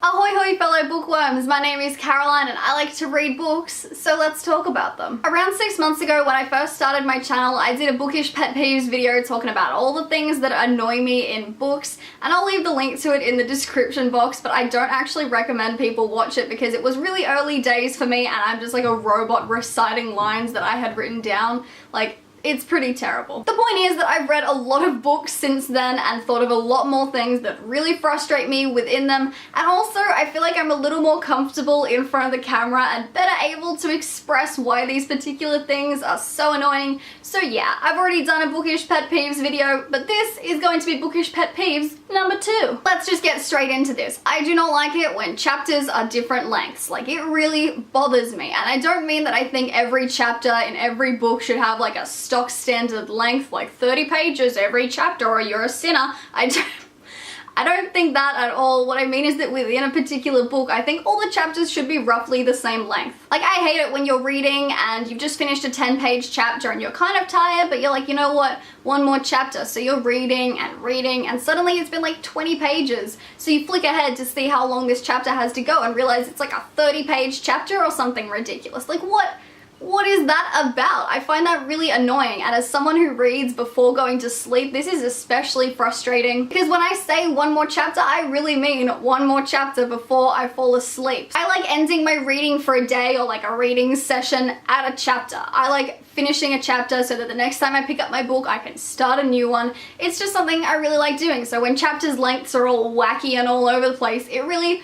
Ahoy hoy fellow bookworms, my name is Caroline and I like to read books, so let's talk about them. Around 6 months ago when I first started my channel, I did a Bookish Pet Peeves video talking about all the things that annoy me in books, and I'll leave the link to it in the description box, but I don't actually recommend people watch it because it was really early days for me and I'm just like a robot reciting lines that I had written down. It's pretty terrible. The point is that I've read a lot of books since then and thought of a lot more things that really frustrate me within them, and also I feel like I'm a little more comfortable in front of the camera and better able to express why these particular things are so annoying. So yeah, I've already done a Bookish Pet Peeves video, but this is going to be Bookish Pet Peeves number 2. Let's just get straight into this. I do not like it when chapters are different lengths. It really bothers me, and I don't mean that I think every chapter in every book should have like a stock standard length, like 30 pages every chapter, or you're a sinner. I don't think that at all. What I mean is that within a particular book, I think all the chapters should be roughly the same length. I hate it when you're reading and you've just finished a 10-page chapter and you're kind of tired, but you're like, you know what, one more chapter. So you're reading and suddenly it's been like 20 pages. So you flick ahead to see how long this chapter has to go and realize it's like a 30-page chapter or something ridiculous. What is that about? I find that really annoying, and as someone who reads before going to sleep, this is especially frustrating because when I say one more chapter, I really mean one more chapter before I fall asleep. I like ending my reading for a day or like a reading session at a chapter. I like finishing a chapter so that the next time I pick up my book, I can start a new one. It's just something I really like doing. So when chapters' lengths are all wacky and all over the place, it really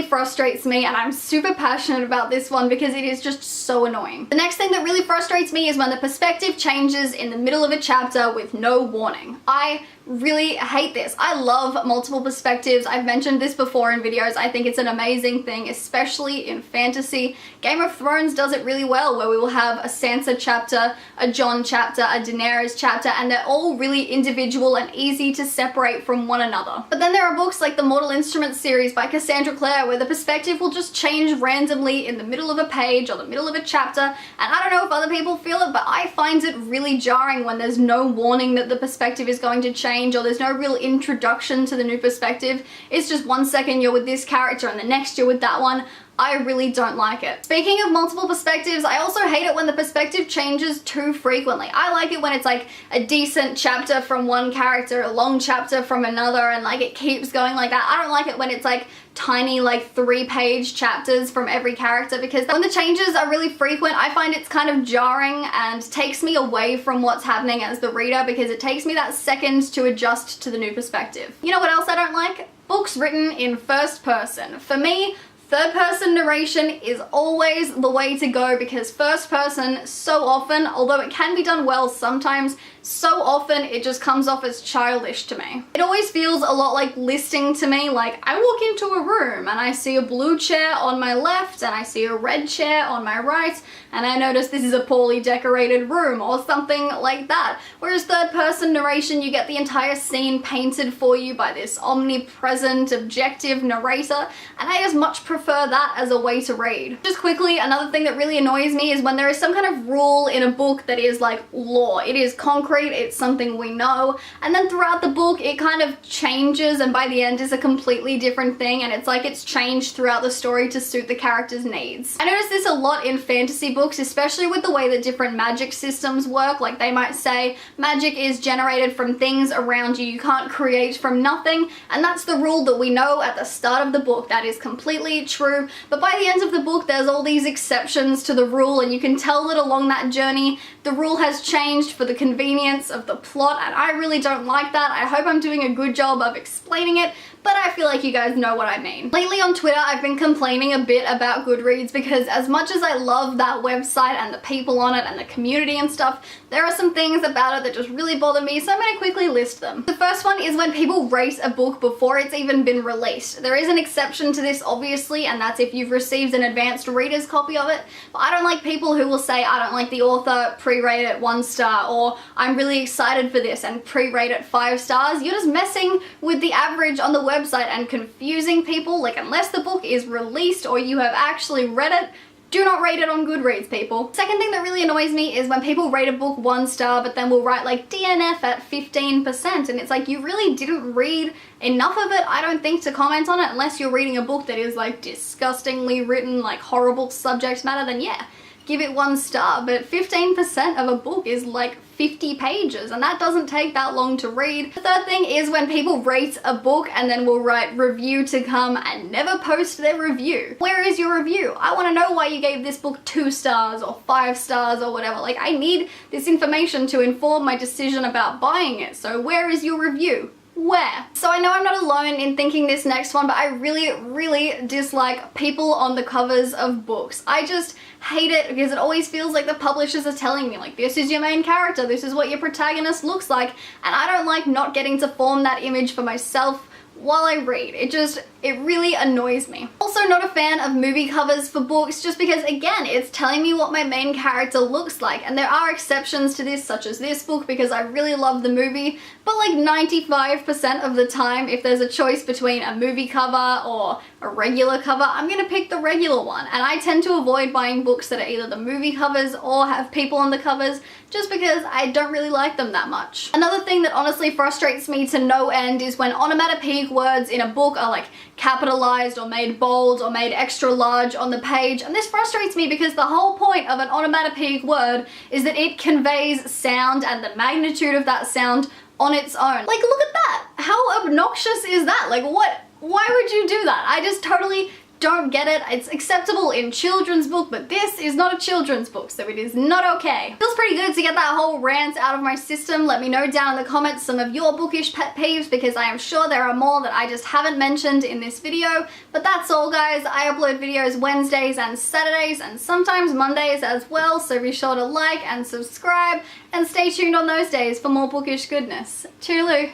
frustrates me, and I'm super passionate about this one because it is just so annoying. The next thing that really frustrates me is when the perspective changes in the middle of a chapter with no warning. I really hate this. I love multiple perspectives. I've mentioned this before in videos. I think it's an amazing thing, especially in fantasy. Game of Thrones does it really well, where we will have a Sansa chapter, a Jon chapter, a Daenerys chapter, and they're all really individual and easy to separate from one another. But then there are books like the Mortal Instruments series by Cassandra Clare, where the perspective will just change randomly in the middle of a page or the middle of a chapter, and I don't know if other people feel it, but I find it really jarring when there's no warning that the perspective is going to change, or there's no real introduction to the new perspective. It's just 1 second you're with this character and the next you're with that one. I really don't like it. Speaking of multiple perspectives, I also hate it when the perspective changes too frequently. I like it when it's like a decent chapter from one character, a long chapter from another, and it keeps going like that. I don't like it when it's like tiny 3-page chapters from every character, because when the changes are really frequent, I find it's kind of jarring and takes me away from what's happening as the reader, because it takes me that second to adjust to the new perspective. You know what else I don't like? Books written in first person. For me, third-person narration is always the way to go, because first person so often, although it can be done well sometimes, so often it just comes off as childish to me. It always feels a lot like listing to me. I walk into a room and I see a blue chair on my left and I see a red chair on my right, and I notice this is a poorly decorated room or something like that. Whereas third-person narration, you get the entire scene painted for you by this omnipresent, objective narrator, and I just much prefer that as a way to read. Just quickly, another thing that really annoys me is when there is some kind of rule in a book that is like law. It is concrete, it's something we know, and then throughout the book it kind of changes and by the end is a completely different thing, and it's like it's changed throughout the story to suit the character's needs. I notice this a lot in fantasy books, especially with the way that different magic systems work. They might say magic is generated from things around you, you can't create from nothing, and that's the rule that we know at the start of the book. That is completely true, but by the end of the book there's all these exceptions to the rule, and you can tell that along that journey the rule has changed for the convenience of the plot, and I really don't like that. I hope I'm doing a good job of explaining it, but I feel like you guys know what I mean. Lately on Twitter, I've been complaining a bit about Goodreads, because as much as I love that website and the people on it and the community and stuff, there are some things about it that just really bother me, so I'm going to quickly list them. The first one is when people rate a book before it's even been released. There is an exception to this, obviously, and that's if you've received an advanced reader's copy of it, but I don't like people who will say, I don't like the author, pre-rate it 1 star, or I'm really excited for this and pre-rate it 5 stars. You're just messing with the average on the website and confusing people. Unless the book is released or you have actually read it, Do not rate it on Goodreads, people. Second thing that really annoys me is when people rate a book 1 star but then will write like DNF at 15%, and it's like, you really didn't read enough of it, I don't think, to comment on it, unless you're reading a book that is like disgustingly written, like horrible subject matter, then yeah, give it 1 star. But 15% of a book is like 50 pages, and that doesn't take that long to read. The third thing is when people rate a book and then will write review to come and never post their review. Where is your review? I want to know why you gave this book 2 stars or 5 stars or whatever. Like, I need this information to inform my decision about buying it. So where is your review? Where? So I know I'm not alone in thinking this next one, but I really dislike people on the covers of books. I just hate it because it always feels like the publishers are telling me, like, this is your main character, this is what your protagonist looks like, and I don't like not getting to form that image for myself while I read. It really annoys me. Also not a fan of movie covers for books, just because, again, it's telling me what my main character looks like, and there are exceptions to this, such as this book, because I really love the movie, but like 95% of the time, if there's a choice between a movie cover or a regular cover, I'm gonna pick the regular one, and I tend to avoid buying books that are either the movie covers or have people on the covers, just because I don't really like them that much. Another thing that honestly frustrates me to no end is when onomatopoeic words in a book are like capitalized or made bold or made extra large on the page, and this frustrates me because the whole point of an onomatopoeic word is that it conveys sound and the magnitude of that sound on its own. Like, look at that! How obnoxious is that? Like, what? Why would you do that? I just totally don't get it. It's acceptable in children's book, but this is not a children's book, so it is not okay. Feels pretty good to get that whole rant out of my system. Let me know down in the comments some of your bookish pet peeves, because I am sure there are more that I just haven't mentioned in this video. But that's all, guys. I upload videos Wednesdays and Saturdays, and sometimes Mondays as well, so be sure to like and subscribe, and stay tuned on those days for more bookish goodness. Toodaloo.